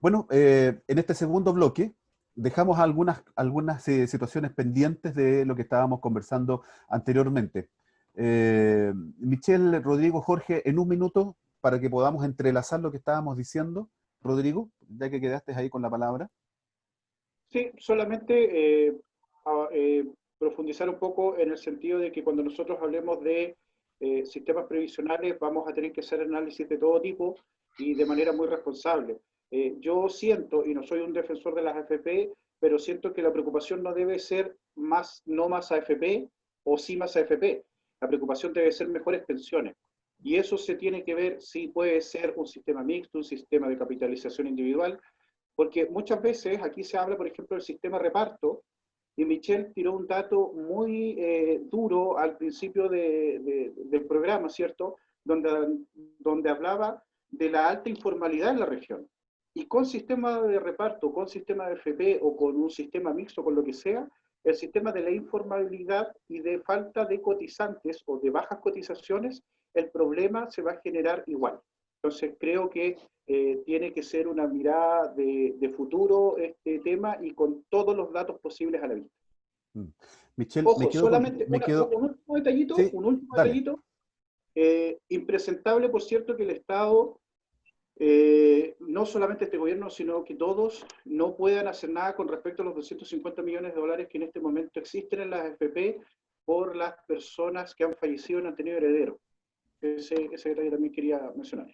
Bueno, en este segundo bloque dejamos algunas situaciones pendientes de lo que estábamos conversando anteriormente. Michelle, Rodrigo, Jorge, en un minuto para que podamos entrelazar lo que estábamos diciendo. Rodrigo, ya que quedaste ahí con la palabra. Sí, solamente profundizar un poco en el sentido de que cuando nosotros hablemos de sistemas previsionales vamos a tener que hacer análisis de todo tipo y de manera muy responsable. Yo siento, y no soy un defensor de las AFP, pero siento que la preocupación no debe ser no más AFP o sí más AFP. La preocupación debe ser mejores pensiones. Y eso se tiene que ver si puede ser un sistema mixto, un sistema de capitalización individual, porque muchas veces aquí se habla, por ejemplo, del sistema reparto, y Michelle tiró un dato muy duro al principio del programa, ¿cierto? Donde hablaba de la alta informalidad en la región. Y con sistema de reparto, con sistema de FP o con un sistema mixto, con lo que sea, el sistema de la informalidad y de falta de cotizantes o de bajas cotizaciones, el problema se va a generar igual. Entonces creo que tiene que ser una mirada de futuro este tema y con todos los datos posibles a la vista. Mm. Michelle, Ojo, solamente me quedo, sí, un último dale. detallito, impresentable, por cierto, que el Estado, no solamente este gobierno, sino que todos no puedan hacer nada con respecto a los 250 millones de dólares que en este momento existen en las FP por las personas que han fallecido y no han tenido herederos. Ese detalle también quería mencionar.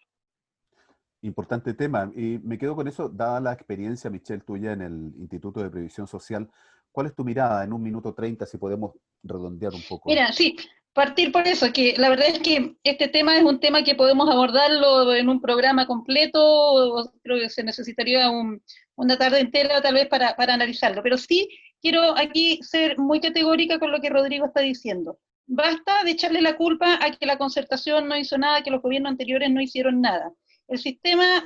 Importante tema. Y me quedo con eso, dada la experiencia, Michelle, tuya en el Instituto de Previsión Social. ¿Cuál es tu mirada en un minuto 30, si podemos redondear un poco Mira, esto? sí, partir por eso, que la verdad es que este tema es un tema que podemos abordarlo en un programa completo, o creo que se necesitaría una tarde entera tal vez para analizarlo, pero sí quiero aquí ser muy categórica con lo que Rodrigo está diciendo. Basta de echarle la culpa a que la concertación no hizo nada, que los gobiernos anteriores no hicieron nada. El sistema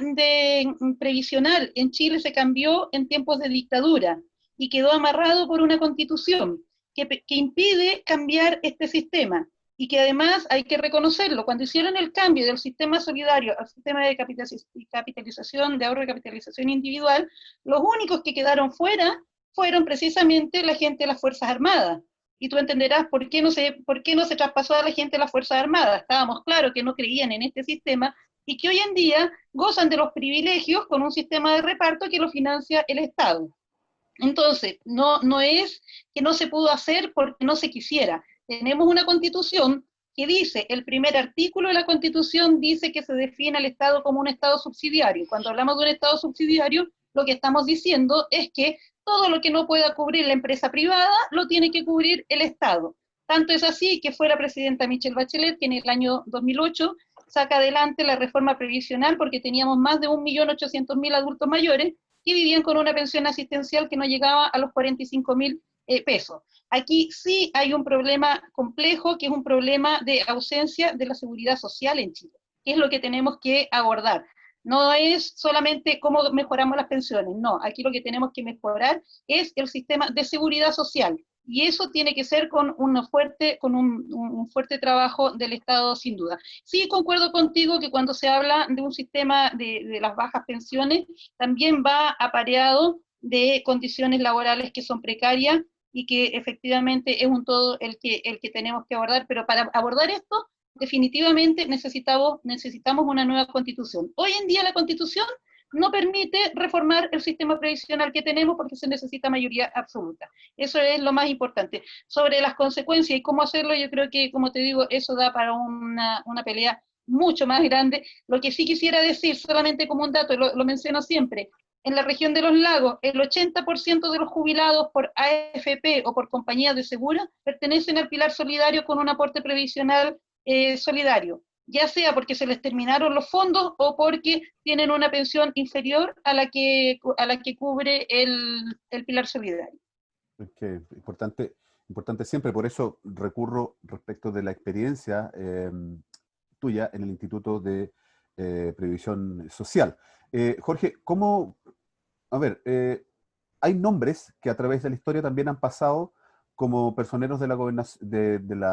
previsional en Chile se cambió en tiempos de dictadura y quedó amarrado por una constitución que impide cambiar este sistema y que además hay que reconocerlo, cuando hicieron el cambio del sistema solidario al sistema de capitalización, de ahorro y capitalización individual, los únicos que quedaron fuera fueron precisamente la gente de las Fuerzas Armadas. Y tú entenderás por qué no se traspasó a la gente de las Fuerzas Armadas. Estábamos claros que no creían en este sistema y que hoy en día gozan de los privilegios con un sistema de reparto que lo financia el Estado. Entonces, no es que no se pudo hacer porque no se quisiera. Tenemos una constitución que dice, el primer artículo de la constitución dice que se define al Estado como un Estado subsidiario. Cuando hablamos de un Estado subsidiario, lo que estamos diciendo es que todo lo que no pueda cubrir la empresa privada lo tiene que cubrir el Estado. Tanto es así que fue la presidenta Michelle Bachelet que en el año 2008 saca adelante la reforma previsional porque teníamos más de 1.800.000 adultos mayores que vivían con una pensión asistencial que no llegaba a los 45.000 pesos. Aquí sí hay un problema complejo, que es un problema de ausencia de la seguridad social en Chile, que es lo que tenemos que abordar. No es solamente cómo mejoramos las pensiones, no, aquí lo que tenemos que mejorar es el sistema de seguridad social, y eso tiene que ser con un fuerte trabajo del Estado, sin duda. Sí, concuerdo contigo que cuando se habla de un sistema de las bajas pensiones, también va apareado de condiciones laborales que son precarias y que efectivamente es un todo el que tenemos que abordar, pero para abordar esto, definitivamente necesitamos una nueva constitución. Hoy en día la constitución no permite reformar el sistema previsional que tenemos porque se necesita mayoría absoluta. Eso es lo más importante. Sobre las consecuencias y cómo hacerlo, yo creo que, como te digo, eso da para una pelea mucho más grande. Lo que sí quisiera decir, solamente como un dato, lo menciono siempre, en la región de los lagos, el 80% de los jubilados por AFP o por compañías de seguro pertenecen al pilar solidario con un aporte previsional solidario, ya sea porque se les terminaron los fondos o porque tienen una pensión inferior a la que cubre el pilar solidario. Que importante, importante siempre, por eso recurro respecto de la experiencia tuya en el Instituto de Previsión Social. Jorge, ¿cómo, a ver, hay nombres que a través de la historia también han pasado como personeros de la,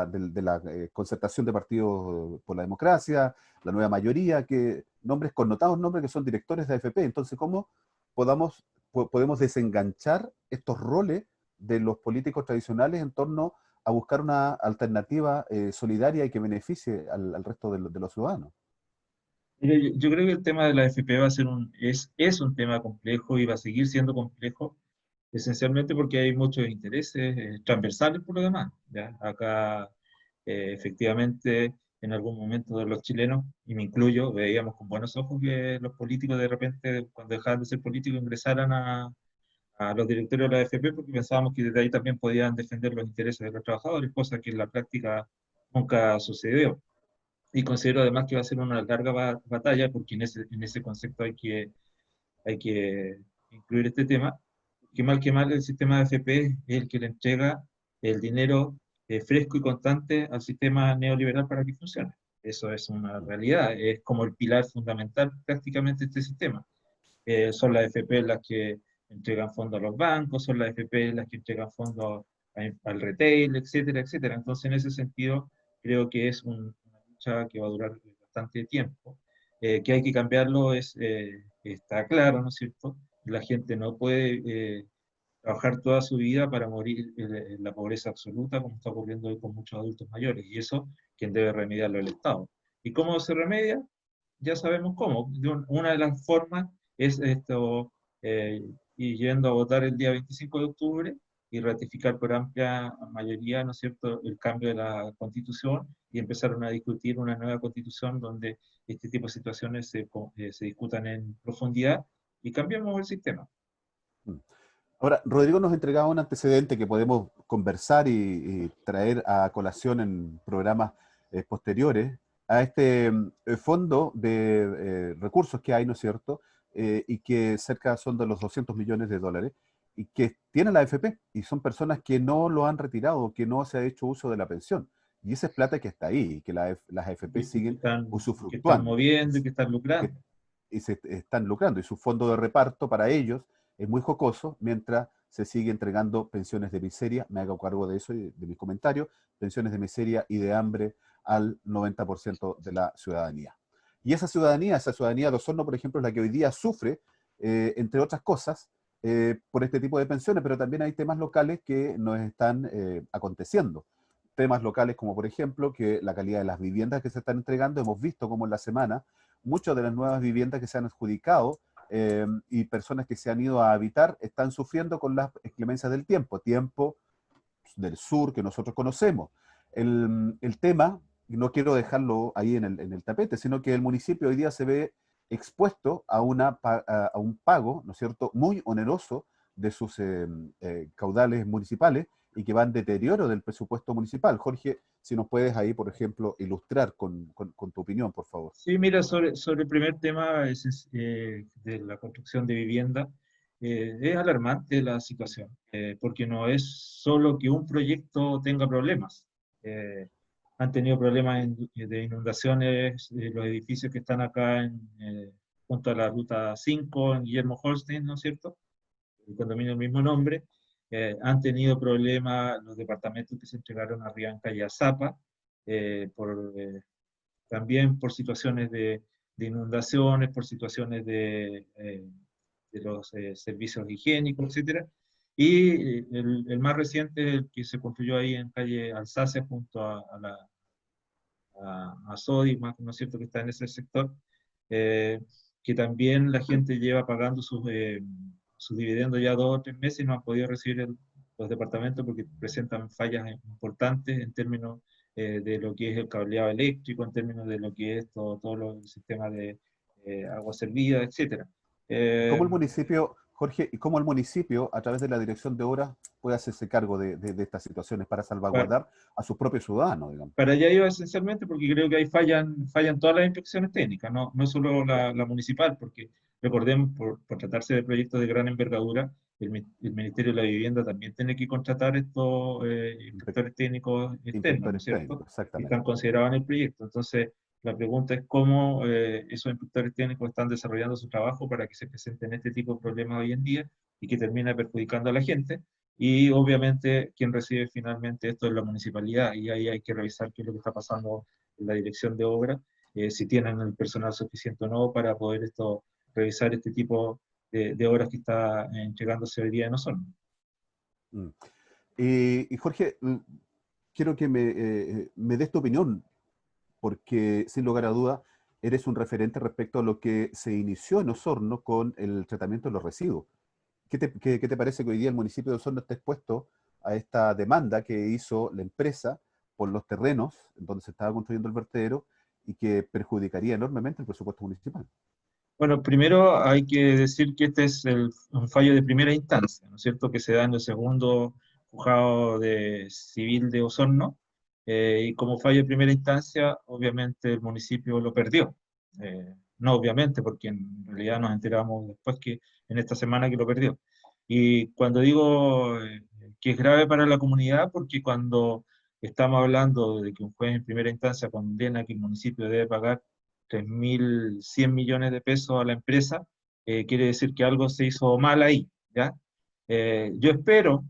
de la concertación de partidos por la democracia, la nueva mayoría, que nombres connotados, nombres que son directores de AFP. Entonces, ¿cómo podemos desenganchar estos roles de los políticos tradicionales en torno a buscar una alternativa solidaria y que beneficie al resto de los ciudadanos. Mire, yo creo que el tema de la AFP va a ser es un tema complejo y va a seguir siendo complejo, esencialmente porque hay muchos intereses transversales por lo demás. ¿Ya? Acá, efectivamente, en algún momento de los chilenos, y me incluyo, veíamos con buenos ojos que los políticos de repente, cuando dejaban de ser políticos, ingresaran a los directorios de la AFP porque pensábamos que desde ahí también podían defender los intereses de los trabajadores, cosa que en la práctica nunca sucedió. Y considero además que va a ser una larga batalla, porque en ese concepto hay que incluir este tema, que mal el sistema de AFP es el que le entrega el dinero fresco y constante al sistema neoliberal para que funcione. Eso es una realidad, es como el pilar fundamental prácticamente de este sistema. Son las AFP las que entregan fondos a los bancos, son las AFP las que entregan fondos al retail, etcétera, etcétera. Entonces, en ese sentido, creo que es una lucha que va a durar bastante tiempo. Que hay que cambiarlo está claro, ¿no es cierto? La gente no puede trabajar toda su vida para morir en la pobreza absoluta, como está ocurriendo hoy con muchos adultos mayores, y eso quien debe remediarlo es el Estado. ¿Y cómo se remedia? Ya sabemos cómo. Una de las formas es esto, ir yendo a votar el día 25 de octubre y ratificar por amplia mayoría, ¿no es cierto?, el cambio de la Constitución, y empezaron a discutir una nueva Constitución donde este tipo de situaciones se discutan en profundidad y cambiamos el sistema. Ahora, Rodrigo nos entregaba un antecedente que podemos conversar y traer a colación en programas posteriores a este fondo de recursos que hay, ¿no es cierto? Y que cerca son de los 200 millones de dólares y que tiene la AFP, y son personas que no lo han retirado, que no se ha hecho uso de la pensión. Y esa es plata que está ahí, y que las AFP siguen usufructuando. Que están moviendo y que están lucrando. Y se están lucrando, y su fondo de reparto para ellos es muy jocoso, mientras se sigue entregando pensiones de miseria, me hago cargo de eso y de mis comentarios, pensiones de miseria y de hambre al 90% de la ciudadanía. Y esa ciudadanía de Osorno, por ejemplo, es la que hoy día sufre, entre otras cosas, por este tipo de pensiones, pero también hay temas locales que nos están aconteciendo. Temas locales como, por ejemplo, que la calidad de las viviendas que se están entregando, hemos visto como en la semana, muchas de las nuevas viviendas que se han adjudicado y personas que se han ido a habitar están sufriendo con las exclemencias del tiempo del sur que nosotros conocemos. El tema, y no quiero dejarlo ahí en el tapete, sino que el municipio hoy día se ve expuesto a un pago, ¿no es cierto?, muy oneroso de sus caudales municipales, y que va en deterioro del presupuesto municipal. Jorge, si nos puedes ahí, por ejemplo, ilustrar con tu opinión, por favor. Sí, mira, sobre el primer tema de la construcción de vivienda, es alarmante la situación, porque no es solo que un proyecto tenga problemas. Han tenido problemas de inundaciones, los edificios que están acá junto a la Ruta 5, en Guillermo Holstein, ¿no es cierto?, el condominio del mismo nombre. Han tenido problemas los departamentos que se entregaron a Rianca y a Zapa, también por situaciones de inundaciones, por situaciones de los servicios higiénicos, etc. Y el más reciente, el que se construyó ahí en calle Alsacia, junto a Sodimac, ¿no es cierto?, que está en ese sector, que también la gente lleva pagando sus dividendos ya 2 o 3 meses y no han podido recibir los departamentos porque presentan fallas importantes en términos de lo que es el cableado eléctrico, en términos de lo que es todo los sistemas de agua servida, etc. ¿Cómo el municipio, Jorge, y cómo el municipio, a través de la dirección de obras, puede hacerse cargo de estas situaciones para salvaguardar a sus propios ciudadanos, digamos? Para allá iba esencialmente porque creo que ahí fallan todas las inspecciones técnicas, no solo la municipal, porque recordemos, por tratarse de proyectos de gran envergadura, el Ministerio de la Vivienda también tiene que contratar estos inspectores técnicos externos, ¿no es cierto?, que están considerados en el proyecto. Entonces, la pregunta es cómo esos inspectores técnicos están desarrollando su trabajo para que se presenten este tipo de problemas hoy en día y que termine perjudicando a la gente. Y obviamente quien recibe finalmente esto es la municipalidad, y ahí hay que revisar qué es lo que está pasando en la dirección de obra, si tienen el personal suficiente o no para poder revisar este tipo de obras que está entregándose hoy día en Osorno. Mm. Y Jorge, quiero que me des tu opinión, porque sin lugar a duda eres un referente respecto a lo que se inició en Osorno con el tratamiento de los residuos. ¿Qué te parece que hoy día el municipio de Osorno esté expuesto a esta demanda que hizo la empresa por los terrenos donde se estaba construyendo el vertedero y que perjudicaría enormemente el presupuesto municipal? Bueno, primero hay que decir que este es un fallo de primera instancia, ¿no es cierto?, que se da en el segundo juzgado civil de Osorno, y como fallo de primera instancia, obviamente el municipio lo perdió. No obviamente, porque en realidad nos enteramos después que en esta semana que lo perdió. Y cuando digo que es grave para la comunidad, porque cuando estamos hablando de que un juez en primera instancia condena que el municipio debe pagar 3.100 millones de pesos a la empresa, quiere decir que algo se hizo mal ahí, ¿ya? Yo espero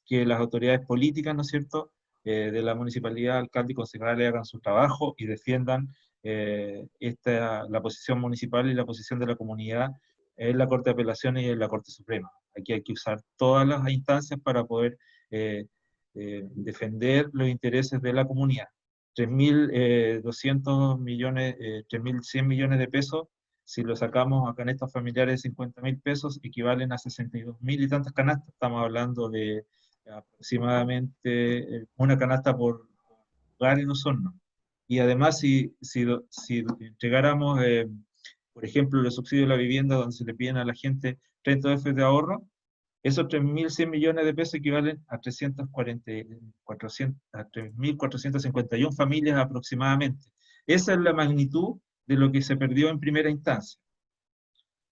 que las autoridades políticas, ¿no es cierto?, de la municipalidad, alcalde y concejales hagan su trabajo y defiendan la posición municipal y la posición de la comunidad en la Corte de Apelaciones y en la Corte Suprema. Aquí hay que usar todas las instancias para poder defender los intereses de la comunidad. 3.200 millones, 3.100 millones de pesos, si lo sacamos a canastas familiares de 50.000 pesos, equivalen a 62.000 y tantas canastas. Estamos hablando de aproximadamente una canasta por hogar en Osorno. Y además, si entregáramos, por ejemplo, los subsidios de la vivienda, donde se le piden a la gente 30 UF de ahorro, esos 3.100 millones de pesos equivalen a 3.451 familias aproximadamente. Esa es la magnitud de lo que se perdió en primera instancia.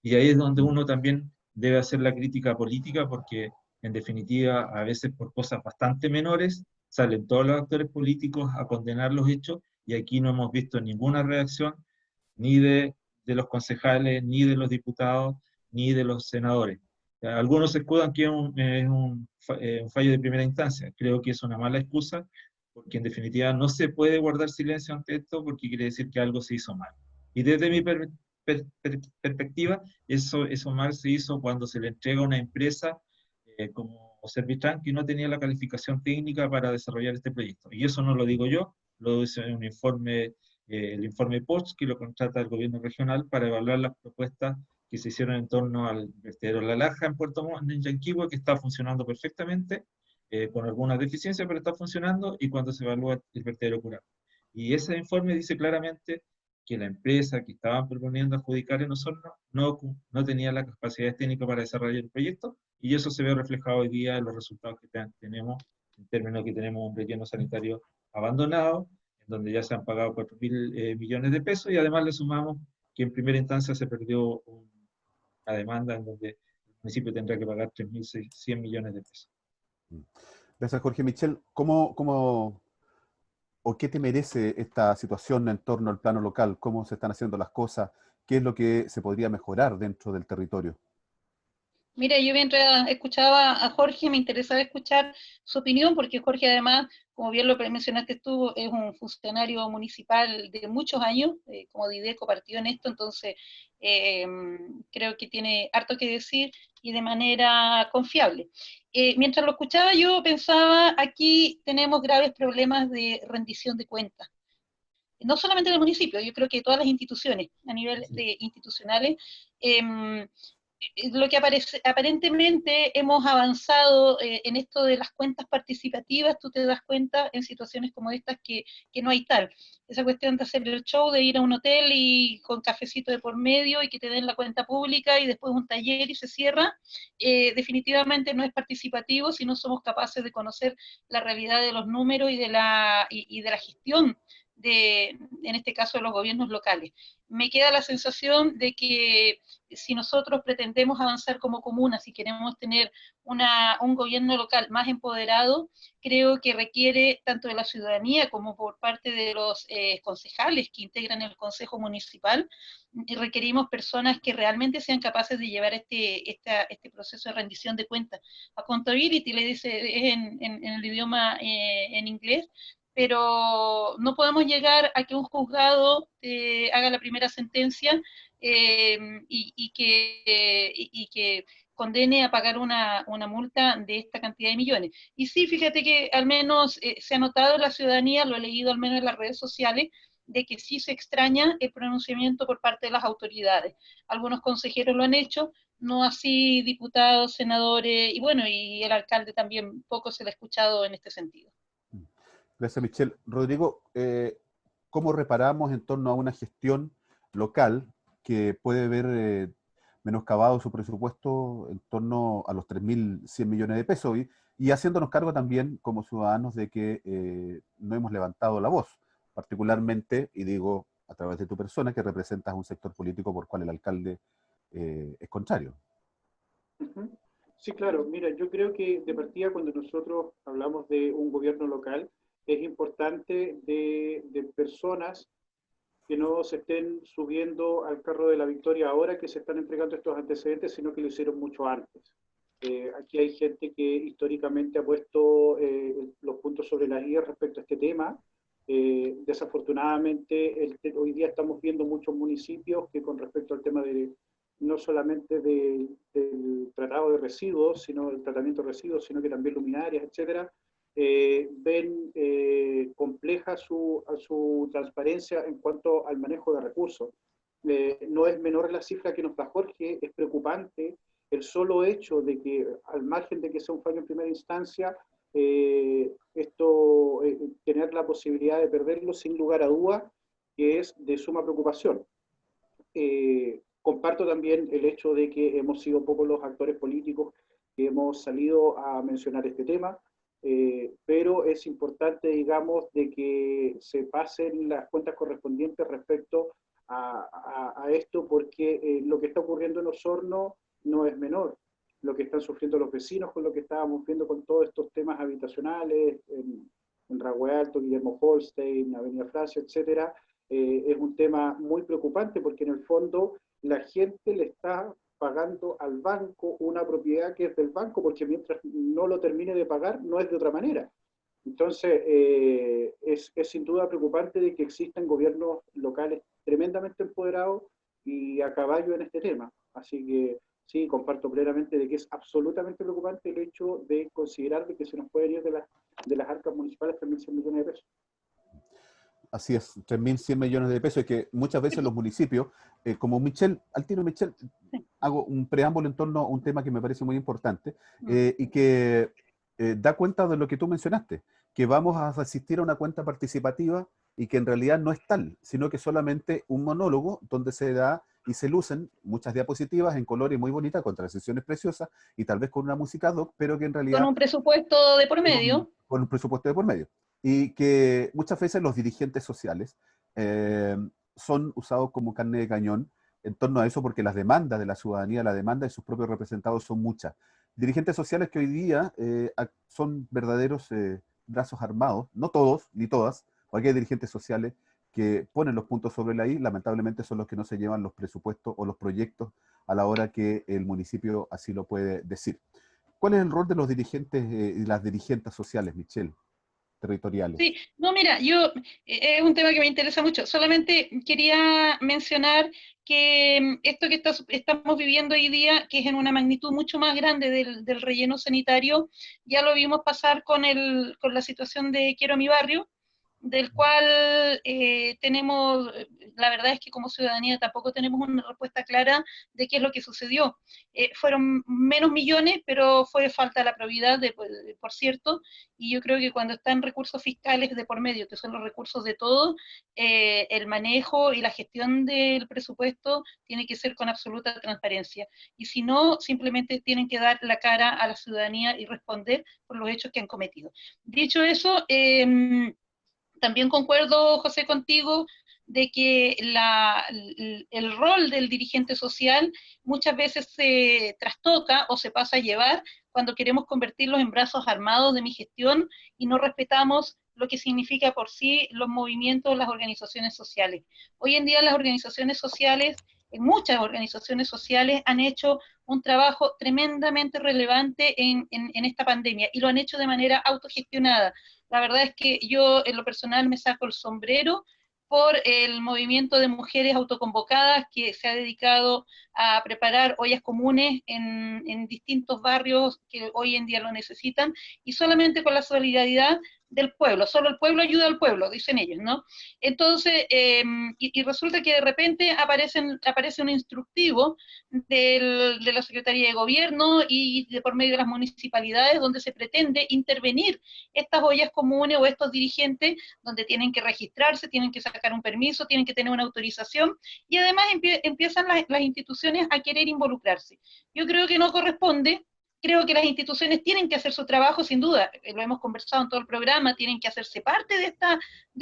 Y ahí es donde uno también debe hacer la crítica política, porque en definitiva, a veces por cosas bastante menores, salen todos los actores políticos a condenar los hechos, y aquí no hemos visto ninguna reacción, ni de los concejales, ni de los diputados, ni de los senadores. Algunos se escudan que es un fallo de primera instancia. Creo que es una mala excusa, porque en definitiva no se puede guardar silencio ante esto, porque quiere decir que algo se hizo mal. Y desde mi perspectiva, eso mal se hizo cuando se le entrega a una empresa como Servitran, que no tenía la calificación técnica para desarrollar este proyecto. Y eso no lo digo yo, lo dice un informe, el informe POST, que lo contrata el gobierno regional para evaluar las propuestas que se hicieron en torno al vertedero La Laja en Puerto Montt, en Yanquihue, que está funcionando perfectamente, con algunas deficiencias, pero está funcionando, y cuando se evalúa el vertedero Curado. Y ese informe dice claramente que la empresa que estaban proponiendo adjudicar en Osorno no tenía la capacidad técnica para desarrollar el proyecto, y eso se ve reflejado hoy día en los resultados que tenemos, en términos que tenemos un relleno sanitario abandonado, en donde ya se han pagado 4.000 millones de pesos, y además le sumamos que en primera instancia se perdió una demanda en donde el municipio tendrá que pagar 3.100 millones de pesos. Gracias, Jorge. Michel, ¿o qué te merece esta situación en torno al plano local? ¿Cómo se están haciendo las cosas? ¿Qué es lo que se podría mejorar dentro del territorio? Mira, yo mientras escuchaba a Jorge me interesaba escuchar su opinión, porque Jorge además, como bien lo mencionaste tú, es un funcionario municipal de muchos años, como Dideco partió en esto, entonces creo que tiene harto que decir y de manera confiable. Mientras lo escuchaba yo pensaba, aquí tenemos graves problemas de rendición de cuentas. No solamente en el municipio, yo creo que todas las instituciones, a nivel de institucionales, lo que aparentemente hemos avanzado en esto de las cuentas participativas, tú te das cuenta en situaciones como estas que no hay tal. Esa cuestión de hacer el show, de ir a un hotel y con cafecito de por medio y que te den la cuenta pública y después un taller y se cierra, definitivamente no es participativo si no somos capaces de conocer la realidad de los números y de la gestión en este caso, de los gobiernos locales. Me queda la sensación de que si nosotros pretendemos avanzar como comuna, si queremos tener un gobierno local más empoderado, creo que requiere tanto de la ciudadanía como por parte de los concejales que integran el Consejo Municipal, requerimos personas que realmente sean capaces de llevar este proceso de rendición de cuentas. Accountability, le dice en el idioma en inglés, pero no podemos llegar a que un juzgado haga la primera sentencia y condene a pagar una multa de esta cantidad de millones. Y sí, fíjate que al menos se ha notado en la ciudadanía, lo he leído al menos en las redes sociales, de que sí se extraña el pronunciamiento por parte de las autoridades. Algunos consejeros lo han hecho, no así diputados, senadores, y bueno, y el alcalde también poco se le ha escuchado en este sentido. Gracias, Michelle. Rodrigo, ¿cómo reparamos en torno a una gestión local que puede ver menoscabado su presupuesto en torno a los 3.100 millones de pesos y haciéndonos cargo también como ciudadanos de que no hemos levantado la voz, particularmente, y digo a través de tu persona, que representas un sector político por cual el alcalde es contrario? Sí, claro. Mira, yo creo que de partida cuando nosotros hablamos de un gobierno local, es importante de personas que no se estén subiendo al carro de la victoria ahora que se están entregando estos antecedentes, sino que lo hicieron mucho antes. Aquí hay gente que históricamente ha puesto los puntos sobre las IES respecto a este tema. Desafortunadamente, hoy día estamos viendo muchos municipios que con respecto al tema de no solamente del tratado de residuos, sino del tratamiento de residuos, sino que también luminarias, etcétera, ven compleja su transparencia en cuanto al manejo de recursos. No es menor la cifra que nos da Jorge, es preocupante el solo hecho de que, al margen de que sea un fallo en primera instancia, tener la posibilidad de perderlo sin lugar a duda, que es de suma preocupación. Comparto también el hecho de que hemos sido pocos los actores políticos que hemos salido a mencionar este tema. Pero es importante, digamos, de que se pasen las cuentas correspondientes respecto a esto, porque lo que está ocurriendo en Osorno no es menor. Lo que están sufriendo los vecinos con lo que estábamos viendo con todos estos temas habitacionales, en Ragüe Alto, Guillermo Holstein, Avenida Francia, etcétera, es un tema muy preocupante porque en el fondo la gente le está pagando al banco una propiedad que es del banco, porque mientras no lo termine de pagar, no es de otra manera. Entonces, es sin duda preocupante de que existan gobiernos locales tremendamente empoderados y a caballo en este tema. Así que sí, comparto plenamente de que es absolutamente preocupante el hecho de considerar de que se nos pueden ir de las arcas municipales 3.100 millones de pesos. Así es, 3.100 millones de pesos, y que muchas veces los municipios, como Michelle, al tiro Michelle, hago un preámbulo en torno a un tema que me parece muy importante y que da cuenta de lo que tú mencionaste, que vamos a asistir a una cuenta participativa y que en realidad no es tal, sino que solamente un monólogo donde se da y se lucen muchas diapositivas en colores muy bonitas, con transiciones preciosas y tal vez con una música ad hoc, pero que en realidad... Con un presupuesto de por medio. Con un presupuesto de por medio. Y que muchas veces los dirigentes sociales son usados como carne de cañón en torno a eso, porque las demandas de la ciudadanía, la demanda de sus propios representados son muchas. Dirigentes sociales que hoy día son verdaderos brazos armados, no todos ni todas, porque hay dirigentes sociales que ponen los puntos sobre la I, lamentablemente son los que no se llevan los presupuestos o los proyectos a la hora que el municipio así lo puede decir. ¿Cuál es el rol de los dirigentes y las dirigentes sociales, Michelle, territoriales? Sí, no, mira, es un tema que me interesa mucho. Solamente quería mencionar que esto que estamos viviendo hoy día, que es en una magnitud mucho más grande del relleno sanitario, ya lo vimos pasar con la situación de Quiero mi barrio, del cual tenemos, la verdad es que como ciudadanía tampoco tenemos una respuesta clara de qué es lo que sucedió. Fueron menos millones, pero fue falta la probidad, por cierto, y yo creo que cuando están recursos fiscales de por medio, que son los recursos de todos, el manejo y la gestión del presupuesto tiene que ser con absoluta transparencia. Y si no, simplemente tienen que dar la cara a la ciudadanía y responder por los hechos que han cometido. Dicho eso, también concuerdo, José, contigo de que el rol del dirigente social muchas veces se trastoca o se pasa a llevar cuando queremos convertirlos en brazos armados de mi gestión y no respetamos lo que significa por sí los movimientos, las organizaciones sociales. Hoy en día las organizaciones sociales, muchas organizaciones sociales han hecho un trabajo tremendamente relevante en esta pandemia y lo han hecho de manera autogestionada. La verdad es que yo en lo personal me saco el sombrero por el movimiento de mujeres autoconvocadas que se ha dedicado a preparar ollas comunes en distintos barrios que hoy en día lo necesitan, y solamente con la solidaridad del pueblo, solo el pueblo ayuda al pueblo, dicen ellos, ¿no? Entonces, y resulta que de repente aparece un instructivo de la Secretaría de Gobierno y por medio de las municipalidades, donde se pretende intervenir estas ollas comunes o estos dirigentes, donde tienen que registrarse, tienen que sacar un permiso, tienen que tener una autorización, y además empiezan las instituciones a querer involucrarse. Yo creo que no corresponde. Creo que las instituciones tienen que hacer su trabajo, sin duda, lo hemos conversado en todo el programa, tienen que hacerse parte de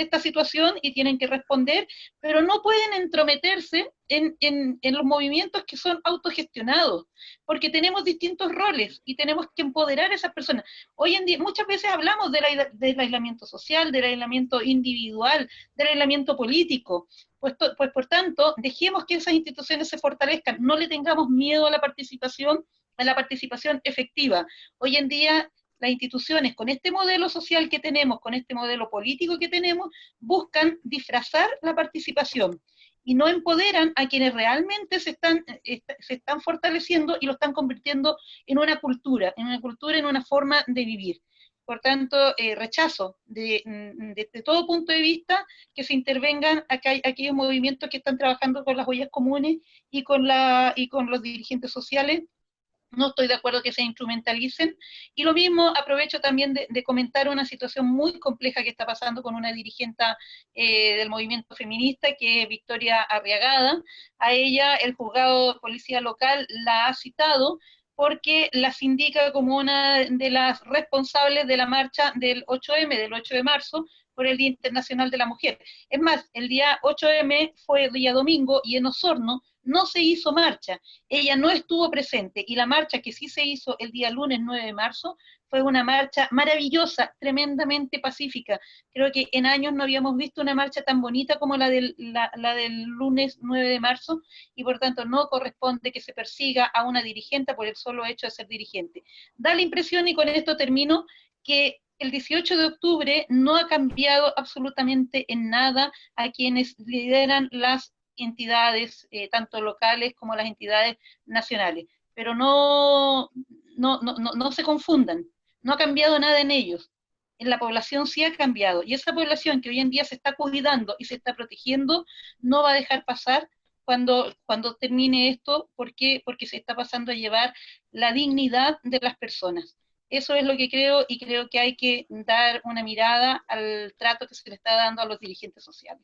esta situación y tienen que responder, pero no pueden entrometerse en los movimientos que son autogestionados, porque tenemos distintos roles y tenemos que empoderar a esas personas. Hoy en día, muchas veces hablamos del aislamiento social, del aislamiento individual, del aislamiento político. Pues por tanto, dejemos que esas instituciones se fortalezcan, no le tengamos miedo a la participación efectiva. Hoy en día las instituciones, con este modelo social que tenemos, con este modelo político que tenemos, buscan disfrazar la participación y no empoderan a quienes realmente se están fortaleciendo y lo están convirtiendo en una cultura, en una forma de vivir. Por tanto, rechazo de todo punto de vista que se intervengan aquellos movimientos que están trabajando con las ollas comunes y con los dirigentes sociales. No estoy de acuerdo que se instrumentalicen. Y lo mismo, aprovecho también de comentar una situación muy compleja que está pasando con una dirigente del movimiento feminista, que es Victoria Arriagada. A ella el juzgado de policía local la ha citado porque la indica como una de las responsables de la marcha del 8M, del 8 de marzo, por el Día Internacional de la Mujer. Es más, el día 8M fue el día domingo y en Osorno no se hizo marcha. Ella no estuvo presente, y la marcha que sí se hizo el día lunes 9 de marzo fue una marcha maravillosa, tremendamente pacífica. Creo que en años no habíamos visto una marcha tan bonita como la del lunes 9 de marzo, y por tanto no corresponde que se persiga a una dirigente por el solo hecho de ser dirigente. Da la impresión, y con esto termino, que el 18 de octubre no ha cambiado absolutamente en nada a quienes lideran las entidades, tanto locales como las entidades nacionales. Pero no se confundan, no ha cambiado nada en ellos. En la población sí ha cambiado, y esa población que hoy en día se está cuidando y se está protegiendo no va a dejar pasar cuando termine esto, porque se está pasando a llevar la dignidad de las personas. Eso es lo que creo, y creo que hay que dar una mirada al trato que se le está dando a los dirigentes sociales.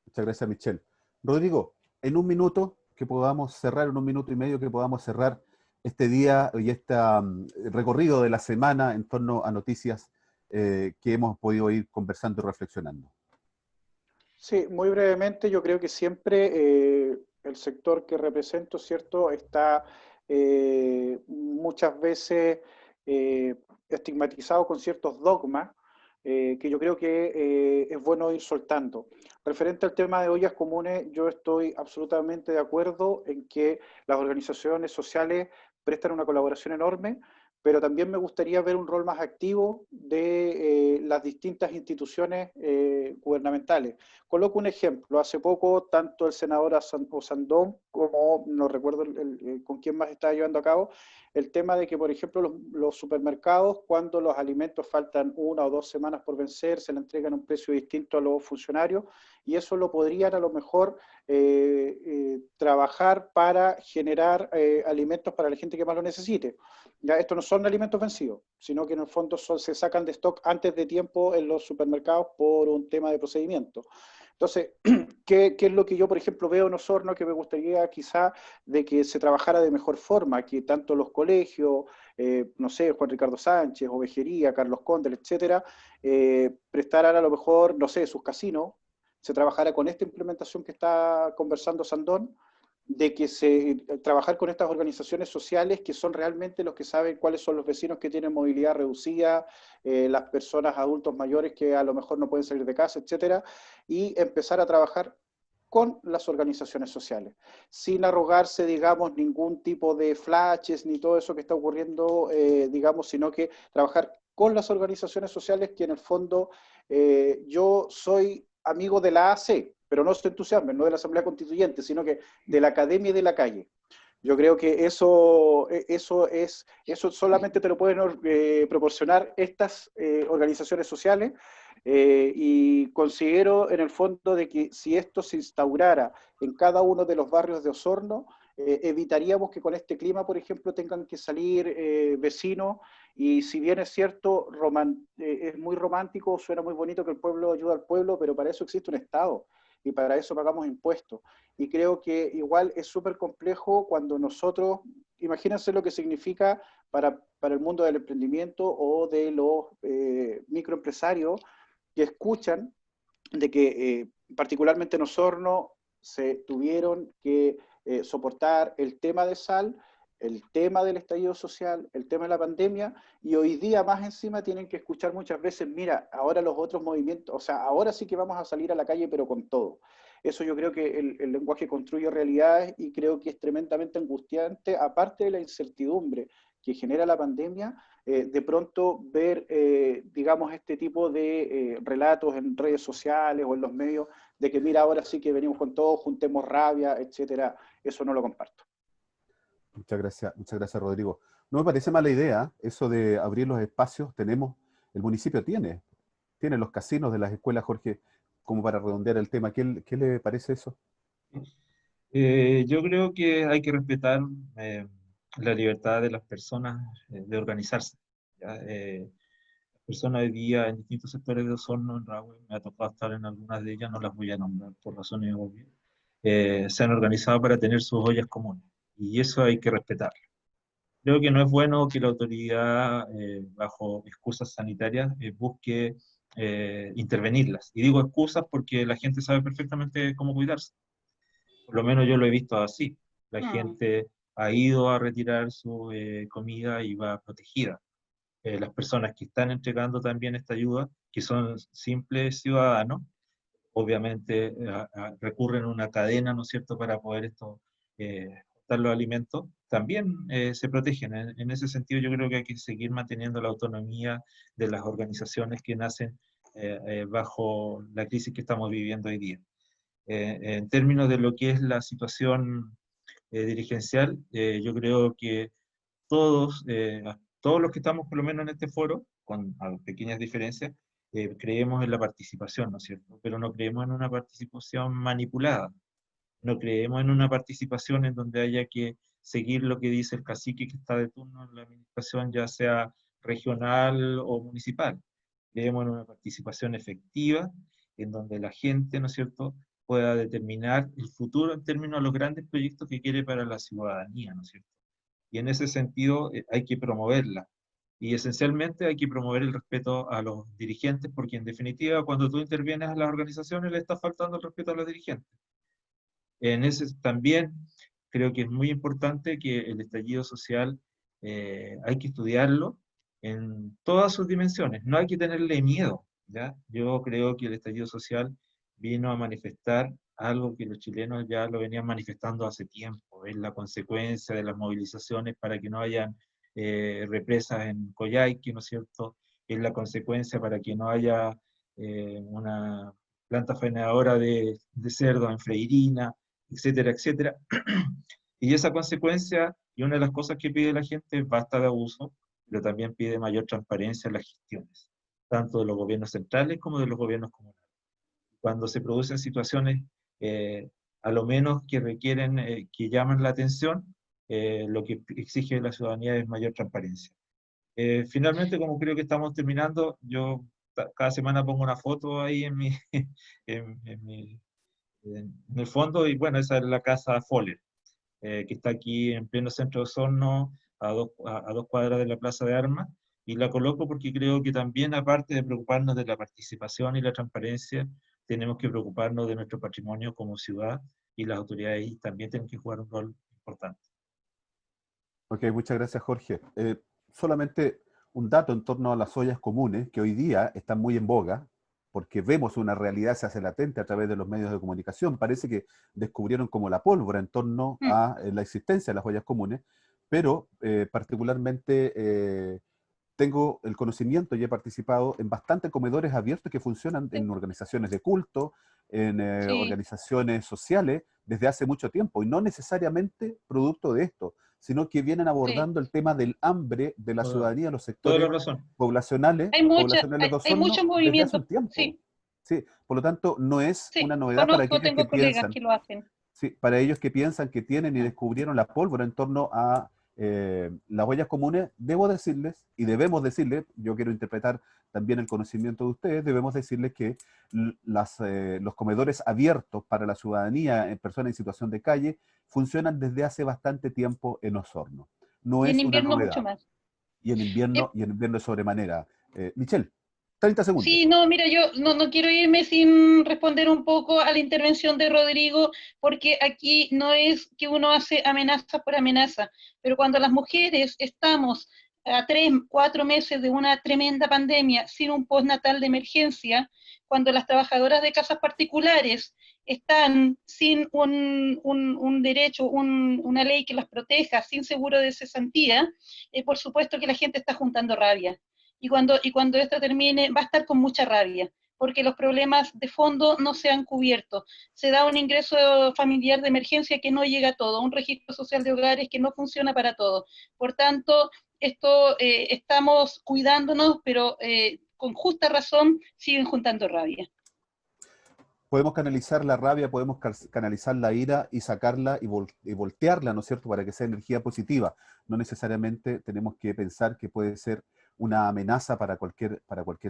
Muchas gracias, Michelle. Rodrigo, en un minuto que podamos cerrar, en un minuto y medio que podamos cerrar este día y este recorrido de la semana en torno a noticias que hemos podido ir conversando y reflexionando. Sí, muy brevemente, yo creo que siempre el sector que represento, ¿cierto?, está muchas veces estigmatizado con ciertos dogmas que yo creo que es bueno ir soltando. Referente al tema de ollas comunes, yo estoy absolutamente de acuerdo en que las organizaciones sociales prestan una colaboración enorme, pero también me gustaría ver un rol más activo de las distintas instituciones gubernamentales. Coloco un ejemplo. Hace poco, tanto el senador Osandón como, no recuerdo con quién más estaba llevando a cabo, el tema de que, por ejemplo, los supermercados, cuando los alimentos faltan 1 o 2 semanas por vencer, se le entregan a un precio distinto a los funcionarios, y eso lo podrían a lo mejor trabajar para generar alimentos para la gente que más lo necesite. Ya, estos no son alimentos vencidos, sino que en el fondo se sacan de stock antes de tiempo en los supermercados por un tema de procedimiento. Entonces, ¿qué es lo que yo, por ejemplo, veo en Osorno que me gustaría quizá de que se trabajara de mejor forma, que tanto los colegios, no sé, Juan Ricardo Sánchez, Ovejería, Carlos Condel, etcétera, prestaran a lo mejor, no sé, sus casinos, se trabajara con esta implementación que está conversando Sandón, de que trabajar con estas organizaciones sociales que son realmente los que saben cuáles son los vecinos que tienen movilidad reducida, las personas adultos mayores que a lo mejor no pueden salir de casa, etcétera, y empezar a trabajar con las organizaciones sociales, sin arrogarse, digamos, ningún tipo de flashes ni todo eso que está ocurriendo, digamos, sino que trabajar con las organizaciones sociales, que en el fondo yo soy amigo de la AC, pero no se entusiasmen, no de la Asamblea Constituyente, sino que de la academia y de la calle. Yo creo que eso solamente te lo pueden proporcionar estas organizaciones sociales, y considero en el fondo de que si esto se instaurara en cada uno de los barrios de Osorno, evitaríamos que con este clima, por ejemplo, tengan que salir vecinos, y si bien es cierto, es muy romántico, suena muy bonito que el pueblo ayuda al pueblo, pero para eso existe un Estado, y para eso pagamos impuestos. Y creo que igual es súper complejo cuando nosotros, imagínense lo que significa para el mundo del emprendimiento o de los microempresarios que escuchan de que particularmente en Osorno se tuvieron que soportar el tema de sal, el tema del estallido social, el tema de la pandemia, y hoy día más encima tienen que escuchar muchas veces, mira, ahora los otros movimientos, o sea, ahora sí que vamos a salir a la calle, pero con todo. Eso yo creo que el lenguaje construye realidades, y creo que es tremendamente angustiante, aparte de la incertidumbre que genera la pandemia, de pronto ver, digamos, este tipo de relatos en redes sociales o en los medios, de que mira, ahora sí que venimos con todo, juntemos rabia, etcétera. Eso no lo comparto. Muchas gracias, Rodrigo. No me parece mala idea eso de abrir los espacios. El municipio tiene los casinos de las escuelas, Jorge, como para redondear el tema. ¿Qué le parece eso? Yo creo que hay que respetar la libertad de las personas de organizarse, ¿ya? Las personas hoy día en distintos sectores de Osorno, en Rahue, me ha tocado estar en algunas de ellas, no las voy a nombrar por razones obvias, se han organizado para tener sus ollas comunes, y eso hay que respetarlo. Creo que no es bueno que la autoridad, bajo excusas sanitarias, busque intervenirlas. Y digo excusas porque la gente sabe perfectamente cómo cuidarse. Por lo menos yo lo he visto así. La gente ha ido a retirar su comida y va protegida. Las personas que están entregando también esta ayuda, que son simples ciudadanos, obviamente recurren a una cadena, ¿no es cierto?, para poder juntar los alimentos, también se protegen. En ese sentido yo creo que hay que seguir manteniendo la autonomía de las organizaciones que nacen bajo la crisis que estamos viviendo hoy día. En términos de lo que es la situación dirigencial, yo creo que todos los que estamos por lo menos en este foro, con pequeñas diferencias, creemos en la participación, ¿no es cierto? Pero no creemos en una participación manipulada, no creemos en una participación en donde haya que seguir lo que dice el cacique que está de turno en la administración, ya sea regional o municipal. Creemos en una participación efectiva, en donde la gente, ¿no es cierto?, pueda determinar el futuro en términos de los grandes proyectos que quiere para la ciudadanía, ¿no es cierto? Y en ese sentido hay que promoverla. Y esencialmente hay que promover el respeto a los dirigentes, porque en definitiva cuando tú intervienes a las organizaciones le estás faltando el respeto a los dirigentes. En ese también creo que es muy importante que el estallido social hay que estudiarlo en todas sus dimensiones, no hay que tenerle miedo, ¿ya? Yo creo que el estallido social vino a manifestar algo que los chilenos ya lo venían manifestando hace tiempo, es la consecuencia de las movilizaciones para que no hayan represas en Coyhaique, ¿no es cierto? Es la consecuencia para que no haya una planta faenadora de cerdo en Freirina, etcétera, etcétera. Y esa consecuencia, y una de las cosas que pide la gente es basta de abuso, pero también pide mayor transparencia en las gestiones, tanto de los gobiernos centrales como de los gobiernos comunales. Cuando se producen situaciones, a lo menos que requieren, que llaman la atención, lo que exige la ciudadanía es mayor transparencia. Finalmente, como creo que estamos terminando, yo cada semana pongo una foto ahí en el fondo, y bueno, esa es la casa Foller, que está aquí en pleno centro de Osorno, a dos cuadras de la Plaza de Armas, y la coloco porque creo que también, aparte de preocuparnos de la participación y la transparencia, tenemos que preocuparnos de nuestro patrimonio como ciudad, y las autoridades también tienen que jugar un rol importante. Ok, muchas gracias, Jorge. Solamente un dato en torno a las ollas comunes, que hoy día están muy en boga, porque vemos una realidad se hace latente a través de los medios de comunicación. Parece que descubrieron como la pólvora en torno a la existencia de las ollas comunes, pero particularmente tengo el conocimiento y he participado en bastantes comedores abiertos que funcionan Sí. en organizaciones de culto, en Sí. organizaciones sociales desde hace mucho tiempo, y no necesariamente producto de esto, sino que vienen abordando el tema del hambre de la ciudadanía, los Toda la sectores razón. poblacionales Hay de hay Osorno muchos desde hace movimientos, un tiempo. sí, Sí, por lo tanto, no es sí, una novedad para conozco, aquellos que tengo colegas piensan, que lo hacen. sí, para ellos que piensan que tienen y descubrieron la pólvora en torno a las ollas comunes. Debo decirles, y debemos decirles, yo quiero interpretar también el conocimiento de ustedes, debemos decirles que los comedores abiertos para la ciudadanía, en personas en situación de calle, funcionan desde hace bastante tiempo en Osorno. No Y en es una invierno mucho novedad. más. Y en Eh, invierno de sobremanera. Michelle, 30 segundos. Sí, no, mira, yo no quiero irme sin responder un poco a la intervención de Rodrigo, porque aquí no es que uno hace amenaza por amenaza, pero cuando las mujeres estamos a 3, 4 meses de una tremenda pandemia sin un postnatal de emergencia, cuando las trabajadoras de casas particulares están sin un derecho, una ley que las proteja, sin seguro de cesantía, por supuesto que la gente está juntando rabia. Y cuando esto termine va a estar con mucha rabia, porque los problemas de fondo no se han cubierto. Se da un ingreso familiar de emergencia que no llega a todo, un registro social de hogares que no funciona para todo. Por tanto, estamos cuidándonos, pero con justa razón siguen juntando rabia. Podemos canalizar la rabia, podemos canalizar la ira y sacarla y voltearla, ¿no es cierto?, para que sea energía positiva. No necesariamente tenemos que pensar que puede ser una amenaza para cualquier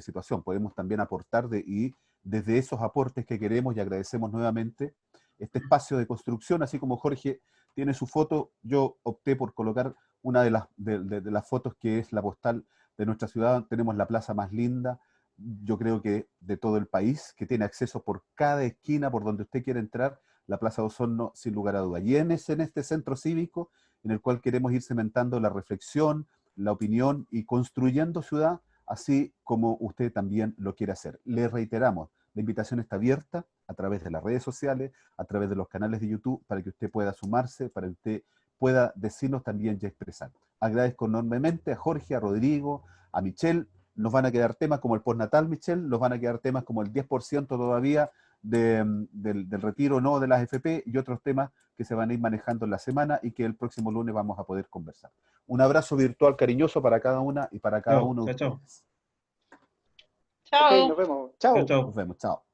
situación. Podemos también aportar y desde esos aportes que queremos y agradecemos nuevamente este espacio de construcción, así como Jorge tiene su foto, yo opté por colocar una de las fotos que es la postal de nuestra ciudad. Tenemos la plaza más linda, yo creo que de todo el país, que tiene acceso por cada esquina, por donde usted quiera entrar, la Plaza de Osorno, sin lugar a duda. Y en este centro cívico, en el cual queremos ir cimentando la reflexión, la opinión y construyendo ciudad, así como usted también lo quiere hacer. Le reiteramos, la invitación está abierta a través de las redes sociales, a través de los canales de YouTube, para que usted pueda sumarse, para que usted pueda decirnos también y expresar. Agradezco enormemente a Jorge, a Rodrigo, a Michelle. Nos van a quedar temas como el postnatal, Michelle, nos van a quedar temas como el 10% todavía del retiro no de las FP y otros temas que se van a ir manejando en la semana y que el próximo lunes vamos a poder conversar. Un abrazo virtual cariñoso para cada una y para cada uno de Chao, chao. ustedes. Ok, Chao. nos vemos. Chao, Chao. chao. Nos vemos, chao.